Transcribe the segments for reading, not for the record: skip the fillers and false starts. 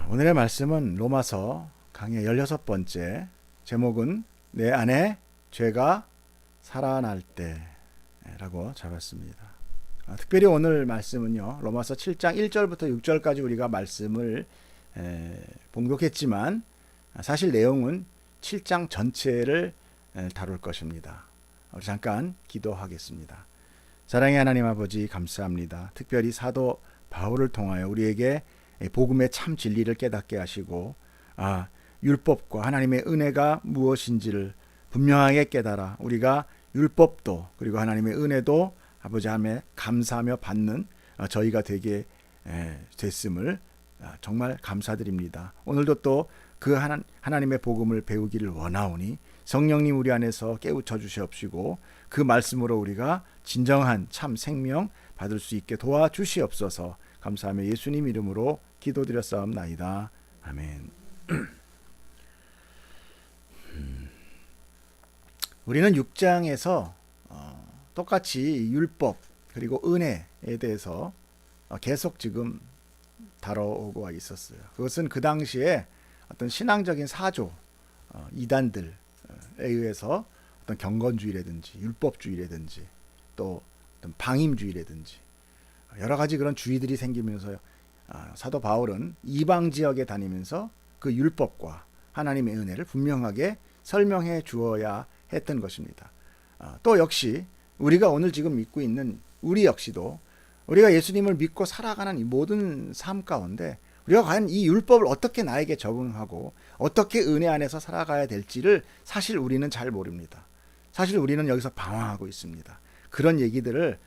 오늘의 말씀은 로마서 강의 16번째, 제목은 내 안에 죄가 살아날 때라고 잡았습니다. 특별히 오늘 말씀은요, 로마서 7장 1절부터 6절까지 우리가 말씀을 봉독했지만 사실 내용은 7장 전체를 다룰 것입니다. 우리 잠깐 기도하겠습니다. 사랑의 하나님 아버지, 감사합니다. 특별히 사도 바울을 통하여 우리에게 복음의 참 진리를 깨닫게 하시고 율법과 하나님의 은혜가 무엇인지를 분명하게 깨달아 우리가 율법도 그리고 하나님의 은혜도 아버지 하나님에 감사하며 받는 저희가 되게 됐음을 정말 감사드립니다. 오늘도 또 그 하나님의 복음을 배우기를 원하오니 성령님 우리 안에서 깨우쳐 주시옵시고 그 말씀으로 우리가 진정한 참 생명 받을 수 있게 도와주시옵소서. 감사하며 예수님 이름으로 기도드렸사옵나이다. 아멘. 우리는 6장에서 똑같이 율법 그리고 은혜에 대해서 계속 지금 다뤄오고 있었어요. 그것은 그 당시에 어떤 신앙적인 사조, 이단들에 의해서 어떤 경건주의라든지 율법주의라든지 또 어떤 방임주의라든지 여러 가지 그런 주의들이 생기면서 사도 바울은 이방 지역에 다니면서 그 율법과 하나님의 은혜를 분명하게 설명해 주어야 했던 것입니다. 또 역시 우리가 오늘 지금 믿고 있는 우리 역시도 우리가 예수님을 믿고 살아가는 이 모든 삶 가운데 우리가 과연 이 율법을 어떻게 나에게 적응하고 어떻게 은혜 안에서 살아가야 될지를 사실 우리는 잘 모릅니다. 사실 우리는 여기서 방황하고 있습니다. 그런 얘기들을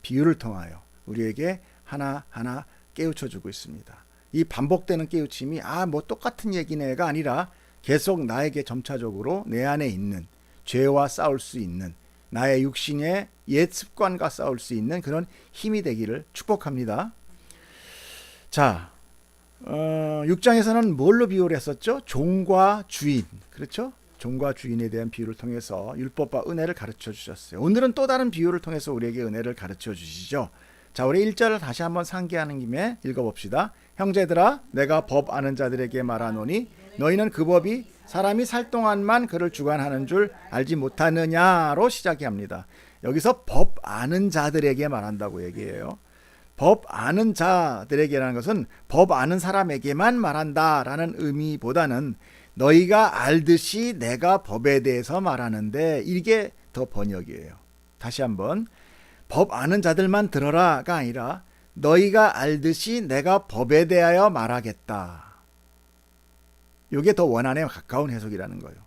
비유를 통하여 우리에게 하나하나 깨우쳐주고 있습니다. 이 반복되는 깨우침이 뭐 똑같은 얘기네가 아니라 계속 나에게 점차적으로 내 안에 있는 죄와 싸울 수 있는 나의 육신의 옛 습관과 싸울 수 있는 그런 힘이 되기를 축복합니다. 자, 6장에서는 뭘로 비유를 했었죠? 종과 주인, 그렇죠? 종과 주인에 대한 비유를 통해서 율법과 은혜를 가르쳐 주셨어요. 오늘은 또 다른 비유를 통해서 우리에게 은혜를 가르쳐 주시죠. 자, 우리 1절을 다시 한번 상기하는 김에 읽어봅시다. 형제들아, 내가 법 아는 자들에게 말하노니 너희는 그 법이 사람이 살 동안만 그를 주관하는 줄 알지 못하느냐로 시작이 합니다. 여기서 법 아는 자들에게 말한다고 얘기해요. 법 아는 자들에게라는 것은 법 아는 사람에게만 말한다라는 의미보다는 너희가 알듯이 내가 법에 대해서 말하는데 이게 더 번역이에요. 다시 한번 법 아는 자들만 들어라가 아니라 너희가 알듯이 내가 법에 대하여 말하겠다. 이게 더 원한에 가까운 해석이라는 거예요.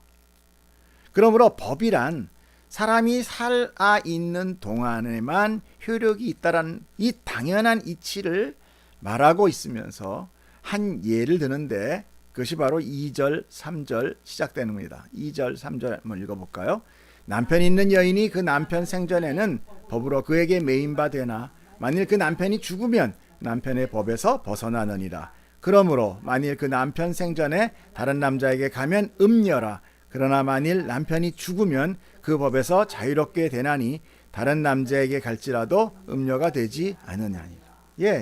그러므로 법이란 사람이 살아 있는 동안에만 효력이 있다라는 이 당연한 이치를 말하고 있으면서 한 예를 드는데 그것이 바로 2절, 3절 시작되는 겁니다. 2절, 3절 한번 읽어볼까요? 남편 있는 여인이 그 남편 생전에는 법으로 그에게 매인바 되나 만일 그 남편이 죽으면 남편의 법에서 벗어나느니라. 그러므로 만일 그 남편 생전에 다른 남자에게 가면 음녀라. 그러나 만일 남편이 죽으면 그 법에서 자유롭게 되나니 다른 남자에게 갈지라도 음녀가 되지 않으냐니라.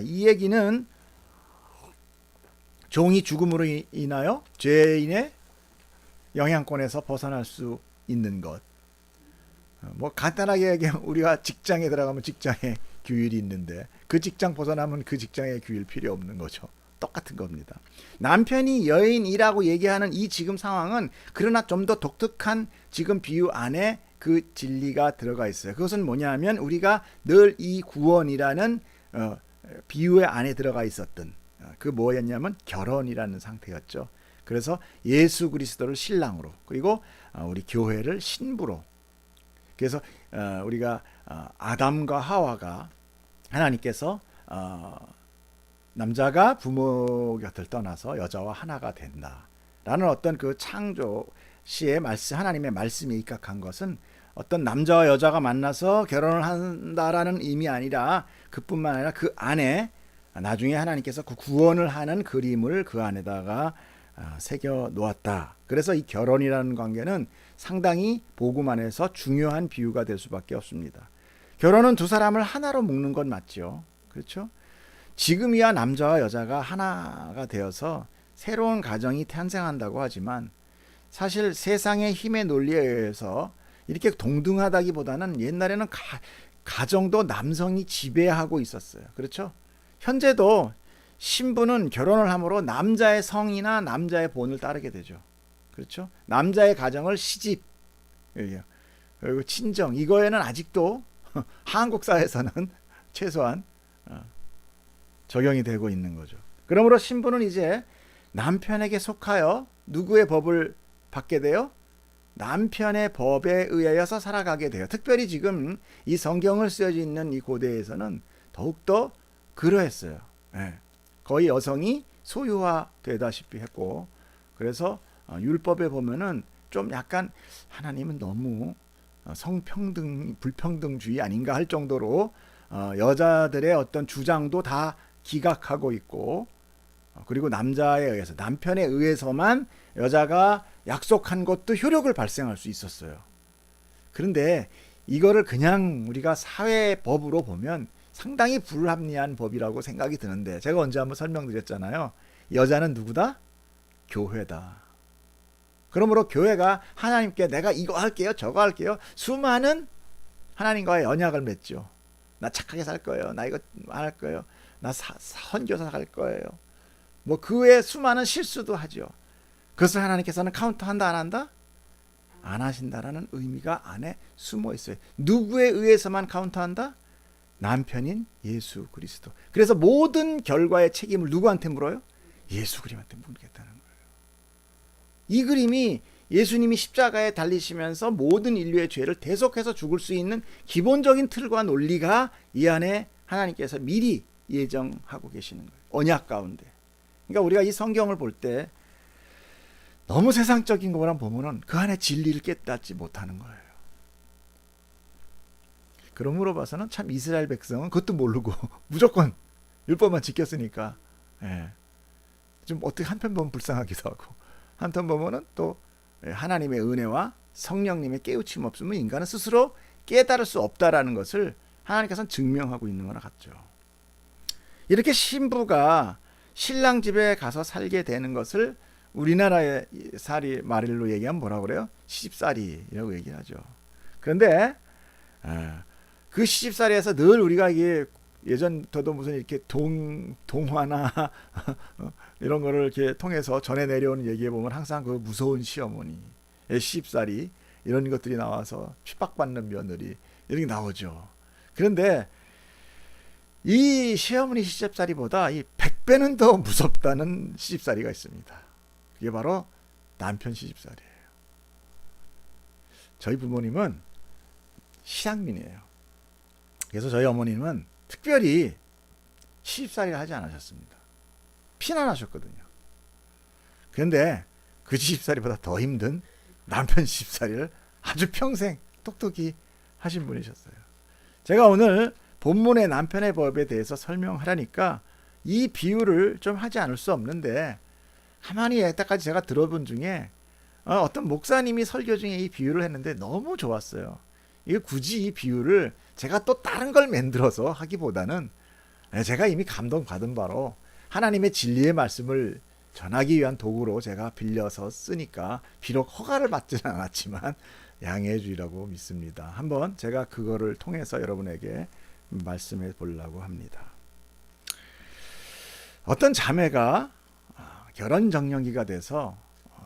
이 얘기는 종이 죽음으로 인하여 죄인의 영향권에서 벗어날 수 있는 것. 간단하게 얘기하면 우리가 직장에 들어가면 직장에 규율이 있는데 그 직장 벗어나면 그 직장에 규율 필요 없는 거죠. 똑같은 겁니다. 남편이 여인이라고 얘기하는 이 지금 상황은 그러나 좀 더 독특한 지금 비유 안에 그 진리가 들어가 있어요. 그것은 뭐냐면 우리가 늘 이 구원이라는 비유의 안에 들어가 있었던 그 뭐였냐면 결혼이라는 상태였죠. 그래서 예수 그리스도를 신랑으로 그리고 우리 교회를 신부로 그래서 우리가 아담과 하와가 하나님께서 남자가 부모 곁을 떠나서 여자와 하나가 된다라는 어떤 그 창조 시의 말씀 하나님의 말씀에 입각한 것은 어떤 남자와 여자가 만나서 결혼을 한다라는 의미 아니라 그뿐만 아니라 그 안에 나중에 하나님께서 그 구원을 하는 그림을 그 안에다가 새겨 놓았다. 그래서 이 결혼이라는 관계는 상당히 복음 안에서 중요한 비유가 될 수밖에 없습니다. 결혼은 두 사람을 하나로 묶는 건 맞죠. 그렇죠? 지금이야 남자와 여자가 하나가 되어서 새로운 가정이 탄생한다고 하지만 사실 세상의 힘의 논리에 의해서 이렇게 동등하다기보다는 옛날에는 가정도 남성이 지배하고 있었어요. 그렇죠? 현재도 신부는 결혼을 함으로 남자의 성이나 남자의 본을 따르게 되죠. 그렇죠? 남자의 가정을 시집, 그리고 친정, 이거에는 아직도 한국 사회에서는 최소한 적용이 되고 있는 거죠. 그러므로 신부는 이제 남편에게 속하여 누구의 법을 받게 돼요? 남편의 법에 의하여서 살아가게 돼요. 특별히 지금 이 성경을 쓰여져 있는 이 고대에서는 더욱더 그러했어요. 거의 여성이 소유화되다시피 했고, 그래서 율법에 보면은 좀 약간 하나님은 너무 성평등, 불평등주의 아닌가 할 정도로 여자들의 어떤 주장도 다 기각하고 있고, 그리고 남자에 의해서, 남편에 의해서만 여자가 약속한 것도 효력을 발생할 수 있었어요. 그런데 이거를 그냥 우리가 사회법으로 보면 상당히 불합리한 법이라고 생각이 드는데, 제가 언제 한번 설명드렸잖아요. 여자는 누구다? 교회다. 그러므로 교회가 하나님께 내가 이거 할게요, 저거 할게요, 수많은 하나님과의 언약을 맺죠. 나 착하게 살 거예요, 나 이거 안 할 거예요, 나 선교사 갈 거예요. 뭐 그 외에 수많은 실수도 하죠. 그것을 하나님께서는 카운트한다 안 한다? 안 하신다라는 의미가 안에 숨어 있어요. 누구에 의해서만 카운트한다? 남편인 예수 그리스도. 그래서 모든 결과의 책임을 누구한테 물어요? 예수 그리스도한테 묻겠다는 거예요. 이 그림이 예수님이 십자가에 달리시면서 모든 인류의 죄를 대속해서 죽을 수 있는 기본적인 틀과 논리가 이 안에 하나님께서 미리 예정하고 계시는 거예요. 언약 가운데. 그러니까 우리가 이 성경을 볼 때 너무 세상적인 것만 보면은 그 안에 진리를 깨닫지 못하는 거예요. 그러므로 봐서는 참 이스라엘 백성은 그것도 모르고 무조건 율법만 지켰으니까, 좀 어떻게 한편 보면 불쌍하기도 하고, 한편 보면은 또 하나님의 은혜와 성령님의 깨우침 없으면 인간은 스스로 깨달을 수 없다라는 것을 하나님께서는 증명하고 있는 거나 같죠. 이렇게 신부가 신랑 집에 가서 살게 되는 것을 우리나라의 살이 말일로 얘기하면 뭐라고 그래요? 시집살이라고 얘기하죠. 그런데 그 시집살이에서 늘 우리가 이게 예전부터도 무슨 이렇게 동화나 이런 거를 이렇게 통해서 전해 내려오는 얘기해 보면 항상 그 무서운 시어머니, 시집살이 이런 것들이 나와서 핍박받는 며느리 이런 게 나오죠. 그런데 이 시어머니 시집살이보다 이 100배는 더 무섭다는 시집살이가 있습니다. 그게 바로 남편 시집살이에요. 저희 부모님은 신앙민이에요. 그래서 저희 어머님은 특별히 시집살이를 하지 않으셨습니다. 피난하셨거든요. 그런데 그 시집살이보다 더 힘든 남편 시집살이를 아주 평생 똑똑히 하신 분이셨어요. 제가 오늘 본문의 남편의 법에 대해서 설명하려니까 이 비유를 좀 하지 않을 수 없는데, 가만히 여태까지 제가 들어본 중에 어떤 목사님이 설교 중에 이 비유를 했는데 너무 좋았어요. 이거 굳이 이 비유를 제가 또 다른 걸 만들어서 하기보다는 제가 이미 감동받은 바로 하나님의 진리의 말씀을 전하기 위한 도구로 제가 빌려서 쓰니까 비록 허가를 받지는 않았지만 양해해 주리라고 믿습니다. 한번 제가 그거를 통해서 여러분에게 말씀해 보려고 합니다. 어떤 자매가 결혼 정년기가 돼서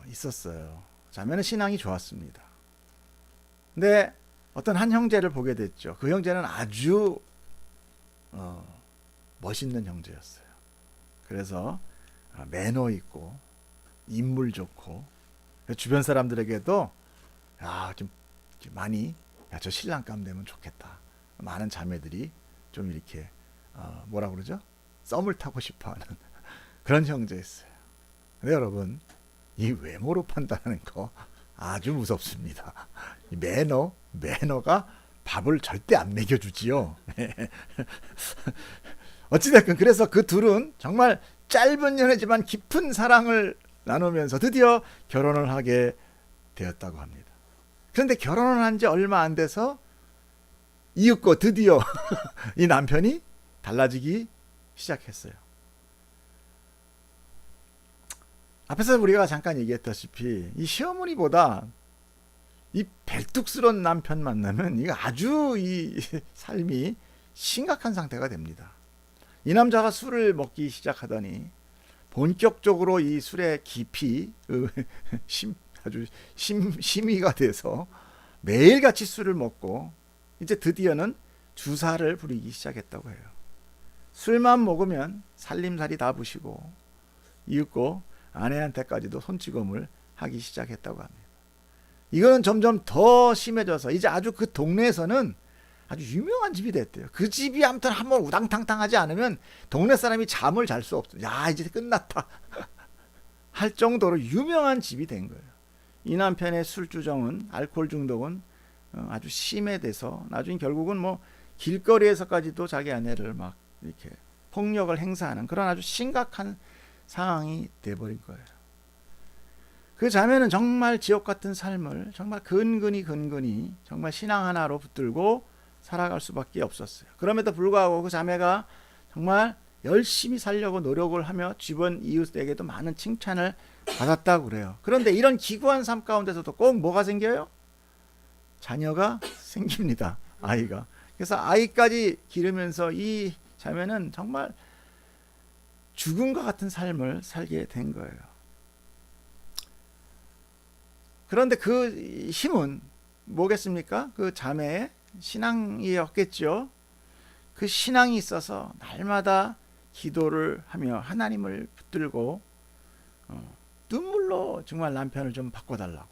있었어요. 자매는 신앙이 좋았습니다. 근데 어떤 한 형제를 보게 됐죠. 그 형제는 아주 멋있는 형제였어요. 그래서 매너 있고 인물 좋고, 주변 사람들에게도 좀 많이 저 신랑감 되면 좋겠다, 많은 자매들이 좀 이렇게 뭐라 그러죠? 썸을 타고 싶어하는 그런 형제였어요. 근데 여러분, 이 외모로 판단하는 거 아주 무섭습니다. 이 매너가 밥을 절대 안 먹여주지요. 어찌됐든 그래서 그 둘은 정말 짧은 연애지만 깊은 사랑을 나누면서 드디어 결혼을 하게 되었다고 합니다. 그런데 결혼을 한 지 얼마 안 돼서 이윽고 드디어 이 남편이 달라지기 시작했어요. 앞에서 우리가 잠깐 얘기했다시피 이 시어머니보다 이 벨뚝스러운 남편 만나면 이거 아주 이 삶이 심각한 상태가 됩니다. 이 남자가 술을 먹기 시작하더니 본격적으로 이 술에 깊이 아주 심의가 돼서 매일같이 술을 먹고 이제 드디어는 주사를 부리기 시작했다고 해요. 술만 먹으면 살림살이 다 부시고 이윽고 아내한테까지도 손찌검을 하기 시작했다고 합니다. 이거는 점점 더 심해져서 이제 아주 그 동네에서는 아주 유명한 집이 됐대요. 그 집이 아무튼 한번 우당탕탕 하지 않으면 동네 사람이 잠을 잘 수 없어요. 야, 이제 끝났다 할 정도로 유명한 집이 된 거예요. 이 남편의 술주정은, 알코올 중독은 아주 심해돼서 나중에 결국은 뭐 길거리에서까지도 자기 아내를 막 이렇게 폭력을 행사하는 그런 아주 심각한 상황이 돼버린 거예요. 그 자매는 정말 지옥 같은 삶을 정말 근근히 정말 신앙 하나로 붙들고 살아갈 수밖에 없었어요. 그럼에도 불구하고 그 자매가 정말 열심히 살려고 노력을 하며 주변 이웃에게도 많은 칭찬을 받았다고 그래요. 그런데 이런 기구한 삶 가운데서도 꼭 뭐가 생겨요? 자녀가 생깁니다. 아이가. 그래서 아이까지 기르면서 이 자매는 정말 죽음과 같은 삶을 살게 된 거예요. 그런데 그 힘은 뭐겠습니까? 그 자매의 신앙이었겠죠. 그 신앙이 있어서 날마다 기도를 하며 하나님을 붙들고 눈물로 정말 남편을 좀 바꿔달라고,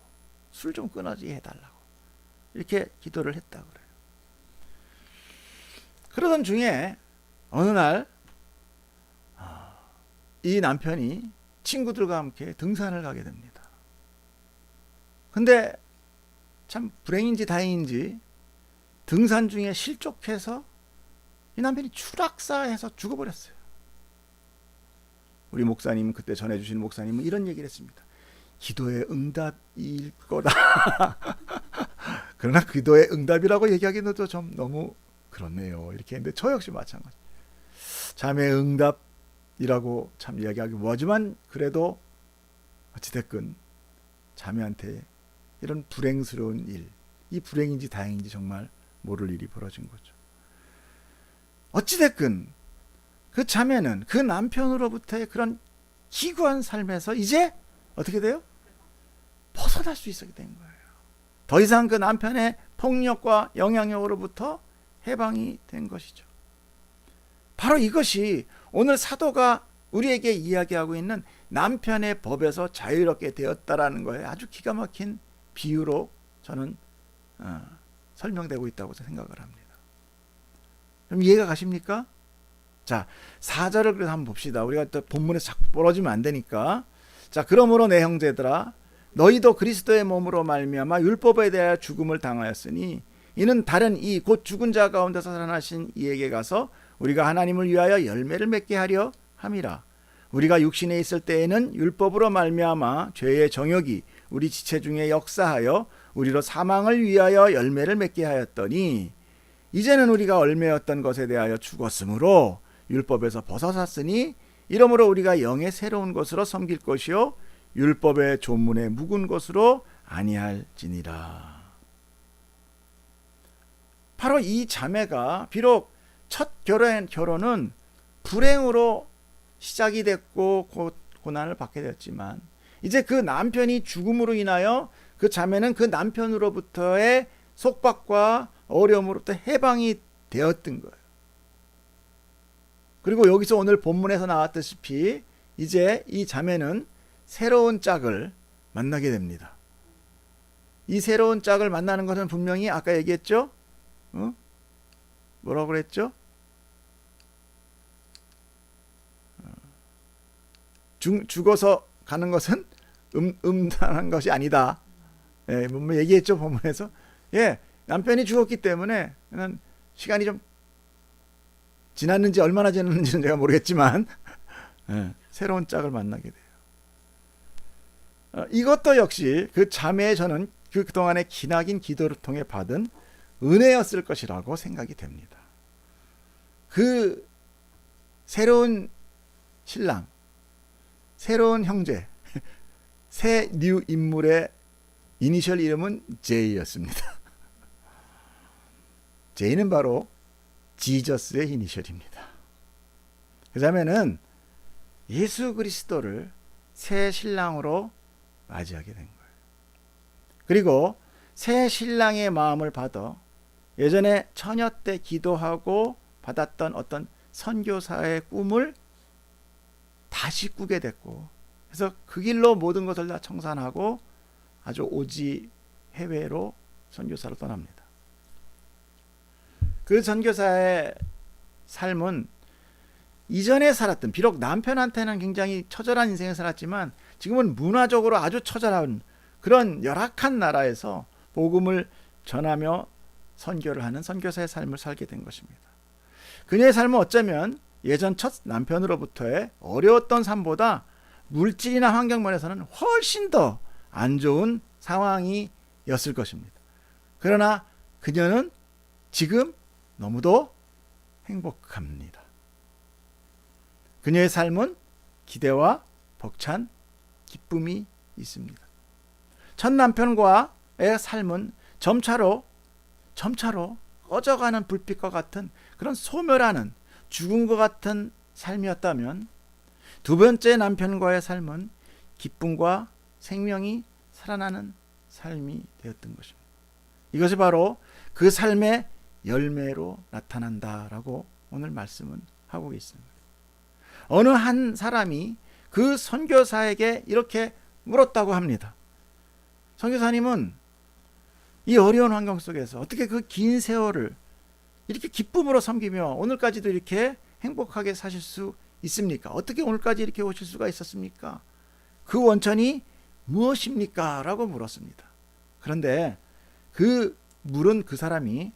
술 좀 끊어지게 해달라고 이렇게 기도를 했다고 그래요. 그러던 중에 어느 날 이 남편이 친구들과 함께 등산을 가게 됩니다. 근데 참 불행인지 다행인지 등산 중에 실족해서 이 남편이 추락사해서 죽어버렸어요. 우리 목사님, 그때 전해주신 목사님은 이런 얘기를 했습니다. 기도의 응답일 거다. 그러나 기도의 응답이라고 얘기하기는 또 좀 너무 그렇네요. 이렇게 했는데 저 역시 마찬가지. 자매의 응답이라고 참 이야기하기 뭐하지만 그래도 어찌됐건 자매한테 이런 불행스러운 일, 이 불행인지 다행인지 정말 모를 일이 벌어진 거죠. 어찌됐건 그 자매는 그 남편으로부터의 그런 기구한 삶에서 이제 어떻게 돼요? 벗어날 수 있게 된 거예요. 더 이상 그 남편의 폭력과 영향력으로부터 해방이 된 것이죠. 바로 이것이 오늘 사도가 우리에게 이야기하고 있는 남편의 법에서 자유롭게 되었다라는 거에 아주 기가 막힌 비유로 저는 설명되고 있다고 생각을 합니다. 좀 이해가 가십니까? 자, 4절을 그래서 한번 봅시다. 우리가 또 본문에서 자꾸 부러지면 안 되니까. 자, 그러므로 내 형제들아 너희도 그리스도의 몸으로 말미암아 율법에 대하여 죽음을 당하였으니 이는 다른 이 곧 죽은 자 가운데서 살아나신 이에게 가서 우리가 하나님을 위하여 열매를 맺게 하려 함이라. 우리가 육신에 있을 때에는 율법으로 말미암아 죄의 정욕이 우리 지체 중에 역사하여 우리로 사망을 위하여 열매를 맺게 하였더니 이제는 우리가 얽매였던 것에 대하여 죽었으므로 율법에서 벗어났으니 이러므로 우리가 영의 새로운 것으로 섬길 것이요 율법의 조문에 묵은 것으로 아니할지니라. 바로 이 자매가 비록 첫 결혼은 불행으로 시작이 됐고 고난을 받게 되었지만 이제 그 남편이 죽음으로 인하여 그 자매는 그 남편으로부터의 속박과 어려움으로부터 해방이 되었던 거예요. 그리고 여기서 오늘 본문에서 나왔다시피 이제 이 자매는 새로운 짝을 만나게 됩니다. 이 새로운 짝을 만나는 것은 분명히 아까 얘기했죠? 뭐라고 그랬죠? 죽어서 가는 것은 음란한 것이 아니다. 예, 뭐 얘기했죠 본문에서. 예, 남편이 죽었기 때문에 시간이 좀 지났는지 얼마나 지났는지는 제가 모르겠지만 예, 새로운 짝을 만나게 돼요. 이것도 역시 그 자매의 저는 그동안의 기나긴 기도를 통해 받은 은혜였을 것이라고 생각이 됩니다. 그 새로운 신랑, 새로운 형제, 새 뉴 인물의 이니셜 이름은 J였습니다. J는 바로 지저스의 이니셜입니다. 그 다음에는 예수 그리스도를 새 신랑으로 맞이하게 된 거예요. 그리고 새 신랑의 마음을 받아 예전에 처녀 때 기도하고 받았던 어떤 선교사의 꿈을 다시 꾸게 됐고, 그래서 그 길로 모든 것을 다 청산하고 아주 오지 해외로 선교사로 떠납니다. 그 선교사의 삶은 이전에 살았던, 비록 남편한테는 굉장히 처절한 인생을 살았지만 지금은 문화적으로 아주 처절한 그런 열악한 나라에서 복음을 전하며 선교를 하는 선교사의 삶을 살게 된 것입니다. 그녀의 삶은 어쩌면 예전 첫 남편으로부터의 어려웠던 삶보다 물질이나 환경 면에서는 훨씬 더 안 좋은 상황이었을 것입니다. 그러나 그녀는 지금 너무도 행복합니다. 그녀의 삶은 기대와 벅찬 기쁨이 있습니다. 첫 남편과의 삶은 점차로 꺼져가는 불빛과 같은 그런 소멸하는 죽은 것 같은 삶이었다면, 두 번째 남편과의 삶은 기쁨과 생명이 살아나는 삶이 되었던 것입니다. 이것이 바로 그 삶의 열매로 나타난다라고 오늘 말씀은 하고 있습니다. 어느 한 사람이 그 선교사에게 이렇게 물었다고 합니다. 선교사님은 이 어려운 환경 속에서 어떻게 그 긴 세월을 이렇게 기쁨으로 섬기며 오늘까지도 이렇게 행복하게 사실 수 있습니까? 어떻게 오늘까지 이렇게 오실 수가 있었습니까? 그 원천이 무엇입니까? 라고 물었습니다. 그런데 그 물은 그 사람이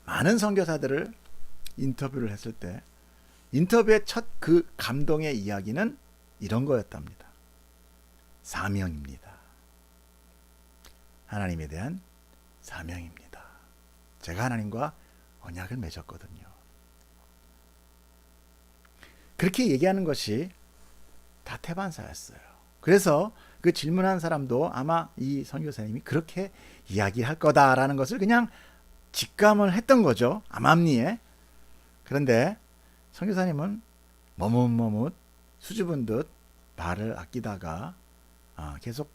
많은 선교사들을 인터뷰를 했을 때 인터뷰의 첫 그 감동의 이야기는 이런 거였답니다. 사명입니다. 하나님에 대한 사명입니다. 제가 하나님과 언약을 맺었거든요. 그렇게 얘기하는 것이 다 태반사였어요. 그래서 그 질문한 사람도 아마 이 선교사님이 그렇게 이야기할 거다라는 것을 그냥 직감을 했던 거죠. 암암리에. 그런데 선교사님은 머뭇머뭇 수줍은 듯 말을 아끼다가 계속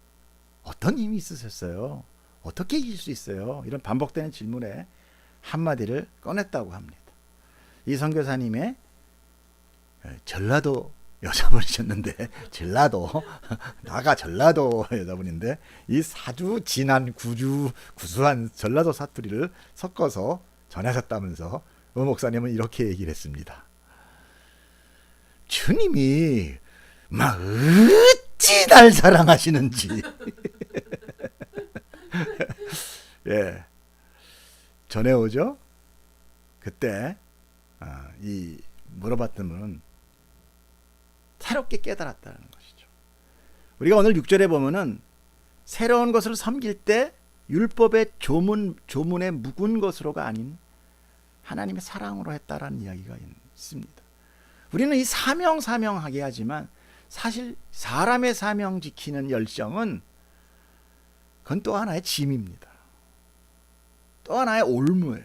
어떤 힘이 있으셨어요? 어떻게 이길 수 있어요? 이런 반복되는 질문에 한마디를 꺼냈다고 합니다. 이 선교사님의 전라도 여자분이셨는데, 전라도 나가 전라도 여자분인데 이 사주 진한 구수한 전라도 사투리를 섞어서 전하셨다면서 목사님은 이렇게 얘기를 했습니다. 주님이 막 어찌 날 사랑하시는지. 예, 전해오죠. 그때 이 물어봤던 분은 새롭게 깨달았다는 것이죠. 우리가 오늘 6절에 보면은 새로운 것을 섬길 때 율법의 조문에 묵은 것으로가 아닌 하나님의 사랑으로 했다라는 이야기가 있습니다. 우리는 이 사명하게 하지만 사실 사람의 사명 지키는 열정은 그건 또 하나의 짐입니다. 또 하나의 올무예요.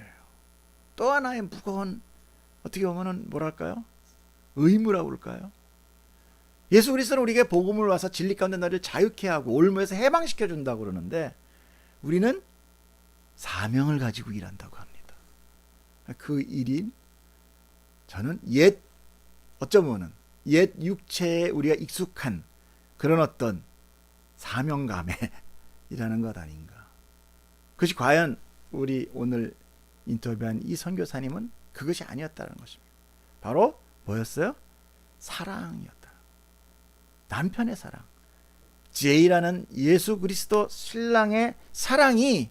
또 하나의 무거운, 어떻게 보면은 뭐랄까요? 의무라고 그럴까요? 예수 그리스도는 우리에게 복음을 와서 진리 가운데 너를 자유케 하고 올무에서 해방시켜 준다고 그러는데, 우리는 사명을 가지고 일한다고 합니다. 그 일이 저는 어쩌면은 옛 육체에 우리가 익숙한 그런 어떤 사명감에 일하는 것 아닌가. 그것이 과연 우리 오늘 인터뷰한 이 선교사님은 그것이 아니었다는 것입니다. 바로 뭐였어요? 사랑이었다. 남편의 사랑. J라는 예수 그리스도 신랑의 사랑이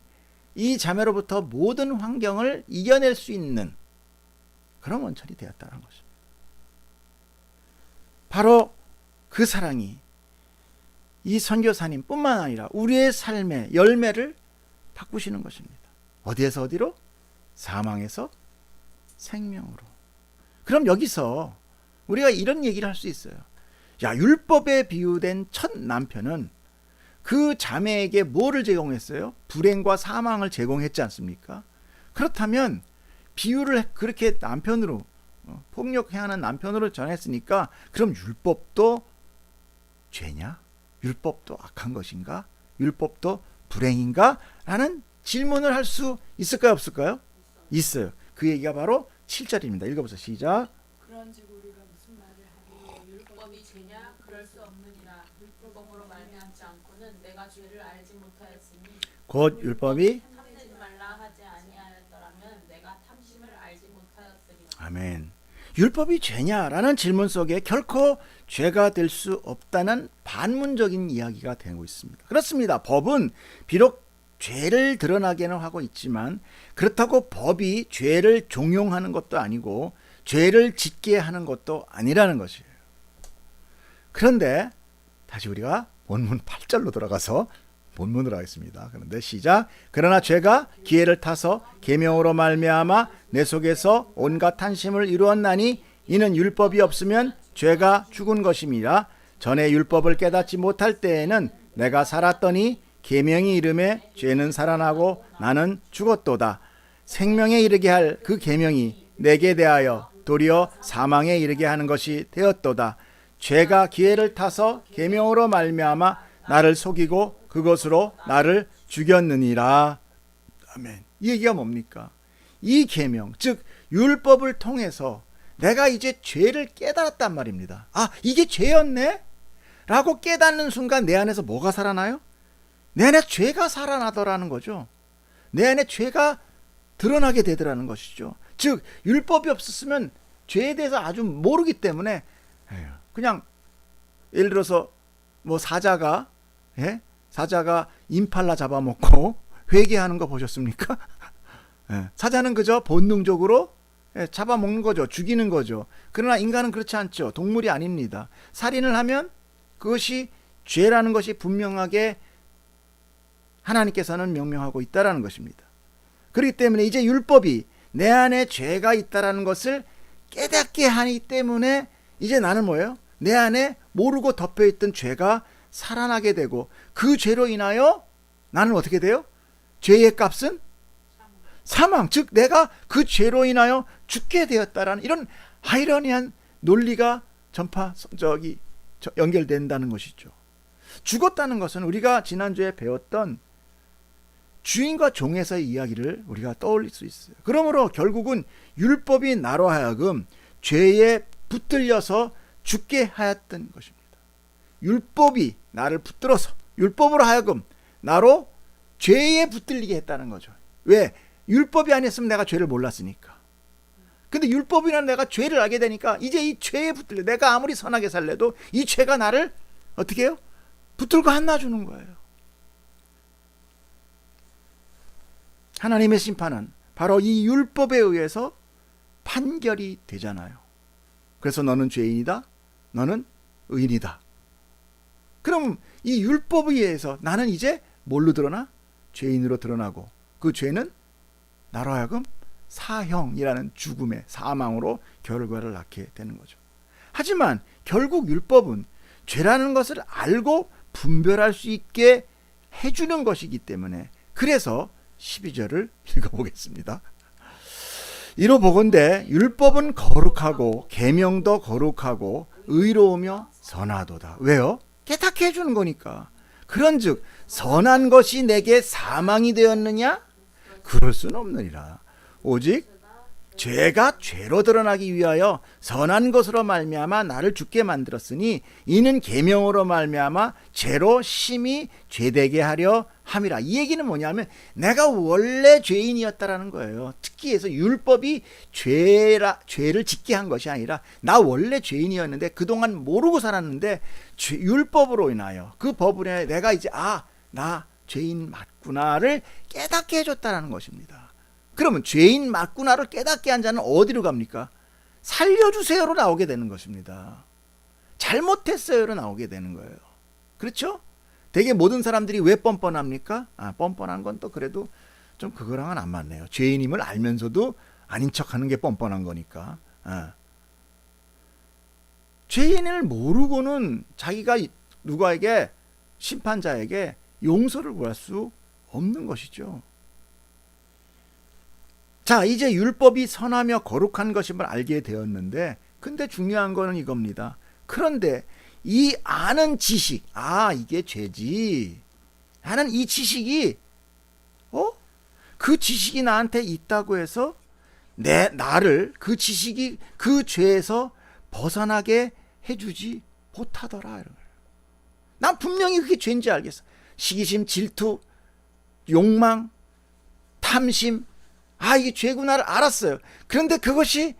이 자매로부터 모든 환경을 이겨낼 수 있는 그런 원천이 되었다는 것입니다. 바로 그 사랑이 이 선교사님 뿐만 아니라 우리의 삶의 열매를 바꾸시는 것입니다. 어디에서 어디로? 사망에서 생명으로. 그럼 여기서 우리가 이런 얘기를 할 수 있어요. 야, 율법에 비유된 첫 남편은 그 자매에게 뭐를 제공했어요? 불행과 사망을 제공했지 않습니까? 그렇다면 비유를 그렇게 남편으로 폭력해야 하는 남편으로 전했으니까 그럼 율법도 죄냐? 율법도 악한 것인가? 율법도 불행인가? 라는 질문을 할 수 있을까요? 없을까요? 있어요. 그 얘기가 바로 7절입니다. 읽어보세요. 시작. 그런즉 우리가 무슨 말을 하기에 율법이 죄냐? 그럴 수 없느니라. 율법으로 말미암지 않고는 내가 죄를 알지 못하였으니 곧 율법이 탐내지 말라 하지 아니하였더라면 내가 탐심을 알지 못하였으리라. 아멘. 율법이 죄냐라는 질문 속에 결코 죄가 될 수 없다는 반문적인 이야기가 되고 있습니다. 그렇습니다. 법은 비록 죄를 드러나게는 하고 있지만 그렇다고 법이 죄를 종용하는 것도 아니고 죄를 짓게 하는 것도 아니라는 것이에요. 그런데 다시 우리가 본문 8절로 돌아가서 본문으로 하겠습니다. 그런데 시작. 그러나 죄가 기회를 타서 계명으로 말미암아 내 속에서 온갖 탐심을 이루었나니 이는 율법이 없으면 죄가 죽은 것임이라. 전에 율법을 깨닫지 못할 때에는 내가 살았더니 계명이 이름에 죄는 살아나고 나는 죽었도다. 생명에 이르게 할 그 계명이 내게 대하여 도리어 사망에 이르게 하는 것이 되었도다. 죄가 기회를 타서 계명으로 말미암아 나를 속이고 그것으로 나를 죽였느니라. 아멘. 이 얘기가 뭡니까? 이 계명, 즉 율법을 통해서 내가 이제 죄를 깨달았단 말입니다. 아, 이게 죄였네? 라고 깨닫는 순간 내 안에서 뭐가 살아나요? 내 안에 죄가 살아나더라는 거죠. 내 안에 죄가 드러나게 되더라는 것이죠. 즉 율법이 없었으면 죄에 대해서 아주 모르기 때문에 그냥 예를 들어서 뭐 사자가 임팔라 잡아먹고 회개하는 거 보셨습니까? 사자는 그저 본능적으로 잡아먹는 거죠. 죽이는 거죠. 그러나 인간은 그렇지 않죠. 동물이 아닙니다. 살인을 하면 그것이 죄라는 것이 분명하게 하나님께서는 명명하고 있다라는 것입니다. 그렇기 때문에 이제 율법이 내 안에 죄가 있다라는 것을 깨닫게 하기 때문에 이제 나는 뭐예요? 내 안에 모르고 덮여있던 죄가 살아나게 되고 그 죄로 인하여 나는 어떻게 돼요? 죄의 값은 사망. 즉 내가 그 죄로 인하여 죽게 되었다라는 이런 아이러니한 논리가 연결된다는 것이죠. 죽었다는 것은 우리가 지난주에 배웠던 주인과 종에서의 이야기를 우리가 떠올릴 수 있어요. 그러므로 결국은 율법이 나로 하여금 죄에 붙들려서 죽게 하였던 것입니다. 율법이 나를 붙들어서 율법으로 하여금 나로 죄에 붙들리게 했다는 거죠. 왜? 율법이 아니었으면 내가 죄를 몰랐으니까. 근데 율법이란 내가 죄를 알게 되니까 이제 이 죄에 붙들려. 내가 아무리 선하게 살래도 이 죄가 나를 어떻게 해요? 붙들고 한놔주는 거예요. 하나님의 심판은 바로 이 율법에 의해서 판결이 되잖아요. 그래서 너는 죄인이다. 너는 의인이다. 그럼 이 율법에 의해서 나는 이제 뭘로 드러나? 죄인으로 드러나고 그 죄는 나로 하여금 사형이라는 죽음의 사망으로 결과를 낳게 되는 거죠. 하지만 결국 율법은 죄라는 것을 알고 분별할 수 있게 해주는 것이기 때문에 그래서 12절을 읽어보겠습니다. 이로 보건대 율법은 거룩하고 계명도 거룩하고 의로우며 선하도다. 왜요? 깨닫게 해주는 거니까. 그런즉 선한 것이 내게 사망이 되었느냐? 그럴 수는 없느니라. 오직 죄가 죄로 드러나기 위하여 선한 것으로 말미암아 나를 죽게 만들었으니 이는 계명으로 말미암아 죄로 심히 죄되게 하려 함이라. 이 얘기는 뭐냐면 내가 원래 죄인이었다라는 거예요. 특히 해서 율법이 죄를 짓게 한 것이 아니라 나 원래 죄인이었는데 그동안 모르고 살았는데 율법으로 인하여 그 법으로 인하여 내가 이제 나 죄인 맞구나를 깨닫게 해줬다라는 것입니다. 그러면 죄인 맞구나를 깨닫게 한 자는 어디로 갑니까? 살려주세요로 나오게 되는 것입니다. 잘못했어요로 나오게 되는 거예요. 그렇죠? 되게 모든 사람들이 왜 뻔뻔합니까? 뻔뻔한 건 또 그래도 좀 그거랑은 안 맞네요. 죄인임을 알면서도 아닌 척하는 게 뻔뻔한 거니까. 죄인을 모르고는 자기가 누구에게 심판자에게 용서를 구할 수 없는 것이죠. 자, 이제 율법이 선하며 거룩한 것임을 알게 되었는데, 근데 중요한 거는 이겁니다. 그런데 이 아는 지식, 이게 죄지 하는 이 지식이 그 지식이 나한테 있다고 해서 나를 그 지식이 그 죄에서 벗어나게 해주지 못하더라. 이런 거예요. 난 분명히 그게 죄인지 알겠어. 시기심, 질투, 욕망, 탐심, 이게 죄구나를 알았어요. 그런데 그것이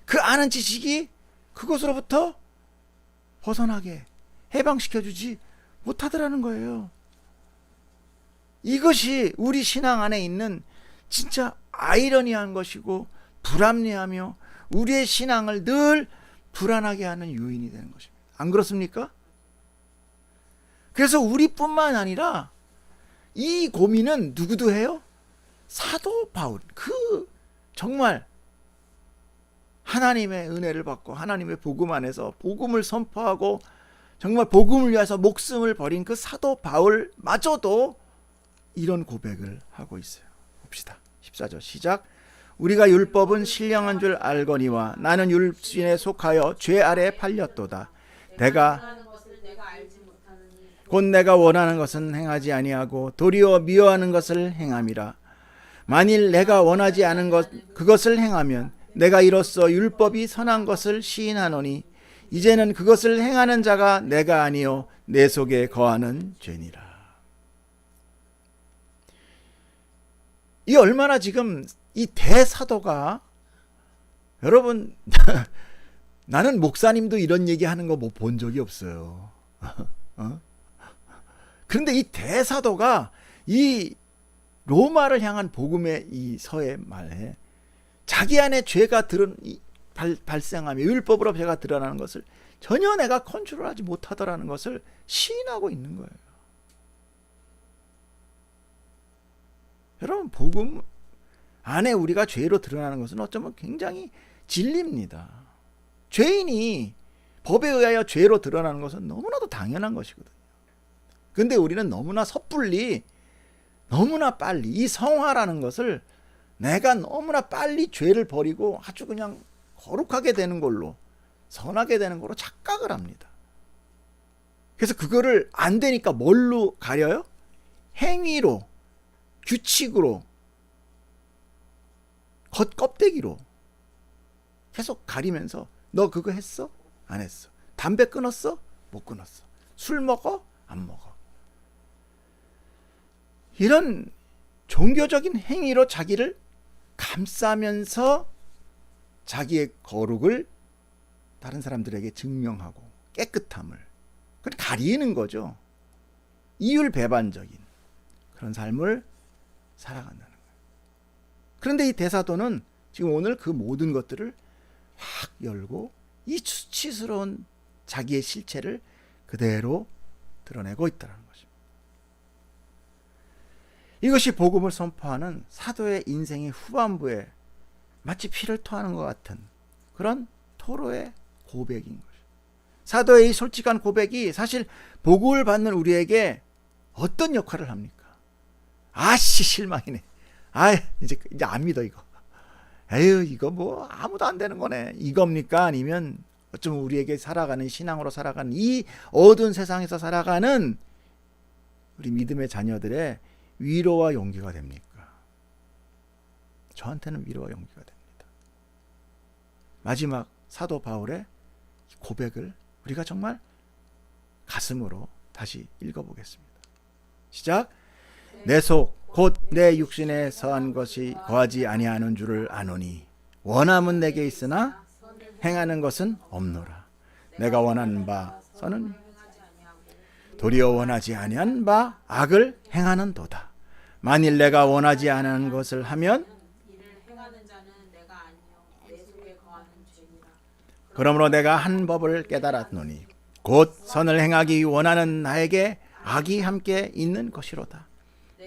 그 아는 지식이 그것으로부터 벗어나게 해방시켜주지 못하더라는 거예요. 이것이 우리 신앙 안에 있는 진짜 아이러니한 것이고 불합리하며 우리의 신앙을 늘 불안하게 하는 요인이 되는 것입니다. 안 그렇습니까? 그래서 우리뿐만 아니라 이 고민은 누구도 해요? 사도 바울, 정말 하나님의 은혜를 받고 하나님의 복음 안에서 복음을 선포하고 정말 복음을 위해서 목숨을 버린 그 사도 바울마저도 이런 고백을 하고 있어요. 봅시다. 14절 시작. 우리가 율법은 신령한 줄 알거니와 나는 율신에 속하여 죄 아래에 팔렸도다. 곧 내가 원하는 것은 행하지 아니하고 도리어 미워하는 것을 행함이라. 만일 내가 원하지 않은 그것을 행하면 내가 이로써 율법이 선한 것을 시인하노니 이제는 그것을 행하는 자가 내가 아니요 내 속에 거하는 죄니라. 이 얼마나 지금 이 대사도가, 여러분 나는 목사님도 이런 얘기하는 거 뭐 본 적이 없어요. 그런데 이 대사도가 이 로마를 향한 복음의 이 서의 말에 자기 안에 죄가 발생하며 율법으로 죄가 드러나는 것을 전혀 내가 컨트롤하지 못하더라는 것을 시인하고 있는 거예요. 여러분, 복음 안에 우리가 죄로 드러나는 것은 어쩌면 굉장히 진리입니다. 죄인이 법에 의하여 죄로 드러나는 것은 너무나도 당연한 것이거든요. 근데 우리는 너무나 섣불리, 너무나 빨리 이 성화라는 것을 내가 너무나 빨리 죄를 버리고 아주 그냥 거룩하게 되는 걸로, 선하게 되는 걸로 착각을 합니다. 그래서 그거를 안 되니까 뭘로 가려요? 행위로, 규칙으로, 겉껍데기로 계속 가리면서 너 그거 했어? 안 했어. 담배 끊었어? 못 끊었어. 술 먹어? 안 먹어. 이런 종교적인 행위로 자기를 감싸면서 자기의 거룩을 다른 사람들에게 증명하고 깨끗함을 가리는 거죠. 이율배반적인 그런 삶을 살아간다는 거예요. 그런데 이 대사도는 지금 오늘 그 모든 것들을 확 열고 이 수치스러운 자기의 실체를 그대로 드러내고 있다는 것입니다. 이것이 복음을 선포하는 사도의 인생의 후반부에 마치 피를 토하는 것 같은 그런 토로의 고백인 것입니다. 사도의 이 솔직한 고백이 사실 복음을 받는 우리에게 어떤 역할을 합니까? 실망이네. 이제 안 믿어 이거. 이거 뭐 아무도 안 되는 거네. 이겁니까? 아니면 어쩌면 우리에게 살아가는, 신앙으로 살아가는 이 어두운 세상에서 살아가는 우리 믿음의 자녀들의 위로와 용기가 됩니까? 저한테는 위로와 용기가 됩니다. 마지막 사도 바울의 고백을 우리가 정말 가슴으로 다시 읽어보겠습니다. 시작. 내 속 곧 내 육신에 서한 것이 거하지 아니하는 줄을 아노니 원함은 내게 있으나 행하는 것은 없노라. 내가 원하는 바 선은 도리어 원하지 아니한 바 악을 행하는 도다. 만일 내가 원하지 않은 것을 하면 그러므로 내가 한 법을 깨달았노니 곧 선을 행하기 원하는 나에게 악이 함께 있는 것이로다.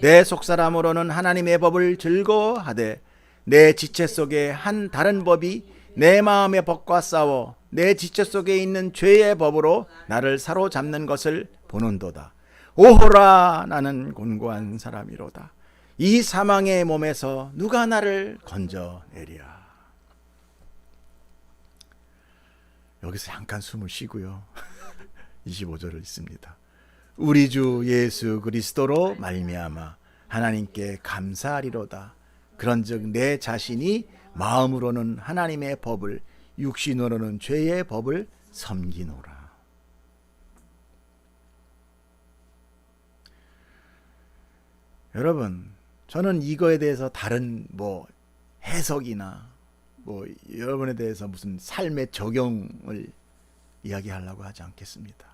내 속사람으로는 하나님의 법을 즐거워하되 내 지체 속에 한 다른 법이 내 마음의 법과 싸워 내 지체 속에 있는 죄의 법으로 나를 사로잡는 것을 보는도다. 오호라, 나는 곤고한 사람이로다. 이 사망의 몸에서 누가 나를 건져내랴. 여기서 잠깐 숨을 쉬고요. 25절을 읽습니다. 우리 주 예수 그리스도로 말미암아 하나님께 감사하리로다. 그런즉 내 자신이 마음으로는 하나님의 법을, 육신으로는 죄의 법을 섬기노라. 여러분, 저는 이거에 대해서 다른 해석이나 여러분에 대해서 무슨 삶의 적용을 이야기하려고 하지 않겠습니다.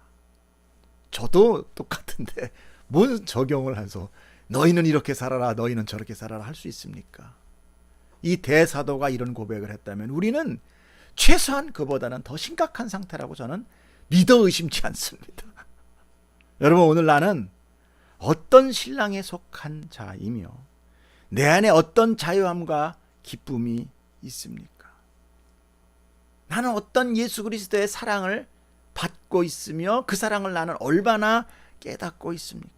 저도 똑같은데 무슨 적용을 해서 너희는 이렇게 살아라, 너희는 저렇게 살아라 할 수 있습니까? 이 대사도가 이런 고백을 했다면 우리는 최소한 그보다는 더 심각한 상태라고 저는 믿어 의심치 않습니다. 여러분, 오늘 나는 어떤 신랑에 속한 자이며 내 안에 어떤 자유함과 기쁨이 있습니까? 나는 어떤 예수 그리스도의 사랑을 받고 있으며 그 사랑을 나는 얼마나 깨닫고 있습니까?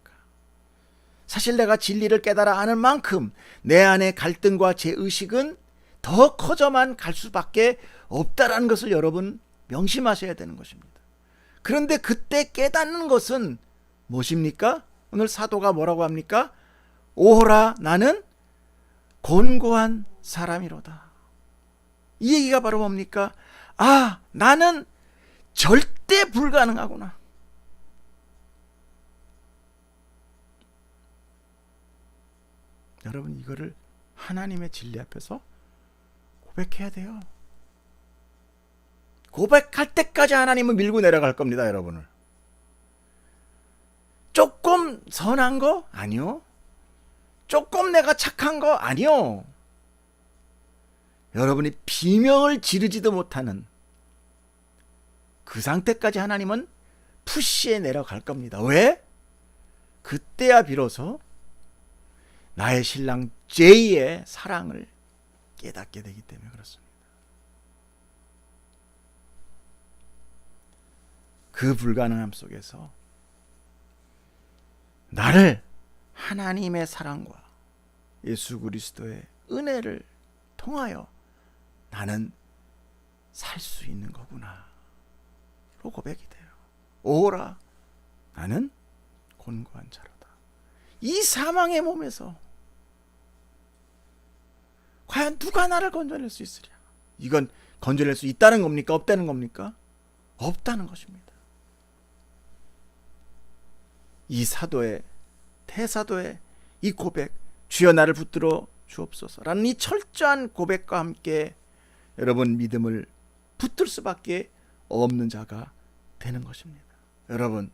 사실 내가 진리를 깨달아 아는 만큼 내 안의 갈등과 죄의식은 더 커져만 갈 수밖에 없다라는 것을 여러분 명심하셔야 되는 것입니다. 그런데 그때 깨닫는 것은 무엇입니까? 오늘 사도가 뭐라고 합니까? 오호라, 나는 곤고한 사람이로다. 이 얘기가 바로 뭡니까? 아, 나는 절대 불가능하구나. 여러분, 이거를 하나님의 진리 앞에서 고백해야 돼요. 고백할 때까지 하나님은 밀고 내려갈 겁니다, 여러분을. 조금 선한 거? 아니요. 조금 내가 착한 거? 아니요. 여러분이 비명을 지르지도 못하는 그 상태까지 하나님은 푸시해 내려갈 겁니다. 왜? 그때야 비로소 나의 신랑 제이의 사랑을 깨닫게 되기 때문에 그렇습니다. 그 불가능함 속에서 나를 하나님의 사랑과 예수 그리스도의 은혜를 통하여 나는 살 수 있는 거구나 로 고백이 돼요. 오라, 나는 곤고한 자로다. 이 사망의 몸에서 과연 누가 나를 건져낼 수 있으랴? 이건 건져낼 수 있다는 겁니까? 없다는 겁니까? 없다는 것입니다. 이 사도의, 태사도의 이 고백, 주여 나를 붙들어 주옵소서라는 이 철저한 고백과 함께 여러분 믿음을 붙들 수밖에 없는 자가 되는 것입니다. 여러분,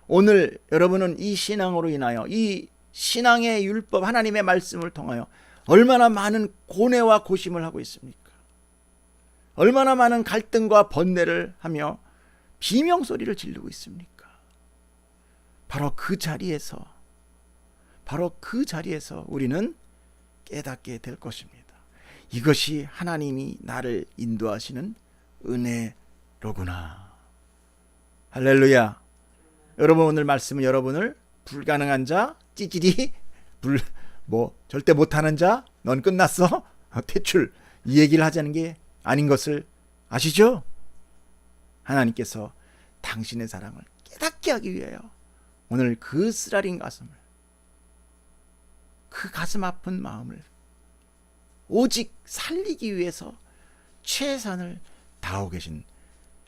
오늘 여러분은 이 신앙으로 인하여, 이 신앙의 율법, 하나님의 말씀을 통하여 얼마나 많은 고뇌와 고심을 하고 있습니까? 얼마나 많은 갈등과 번뇌를 하며 비명소리를 지르고 있습니까? 바로 그 자리에서 우리는 깨닫게 될 것입니다. 이것이 하나님이 나를 인도하시는 은혜로구나. 할렐루야. 여러분, 오늘 말씀은 여러분을 불가능한 자, 찌질이, 절대 못하는 자, 넌 끝났어, 퇴출, 이 얘기를 하자는 게 아닌 것을 아시죠? 하나님께서 당신의 사랑을 깨닫게 하기 위하여 오늘 그 쓰라린 가슴을, 그 가슴 아픈 마음을 오직 살리기 위해서 최선을 다하고 계신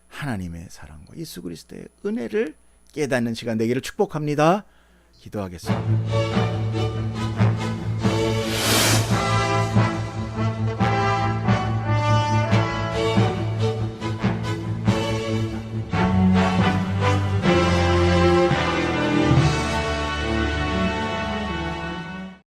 하나님의 사랑과 예수 그리스도의 은혜를 깨닫는 시간 되기를 축복합니다. 기도하겠습니다.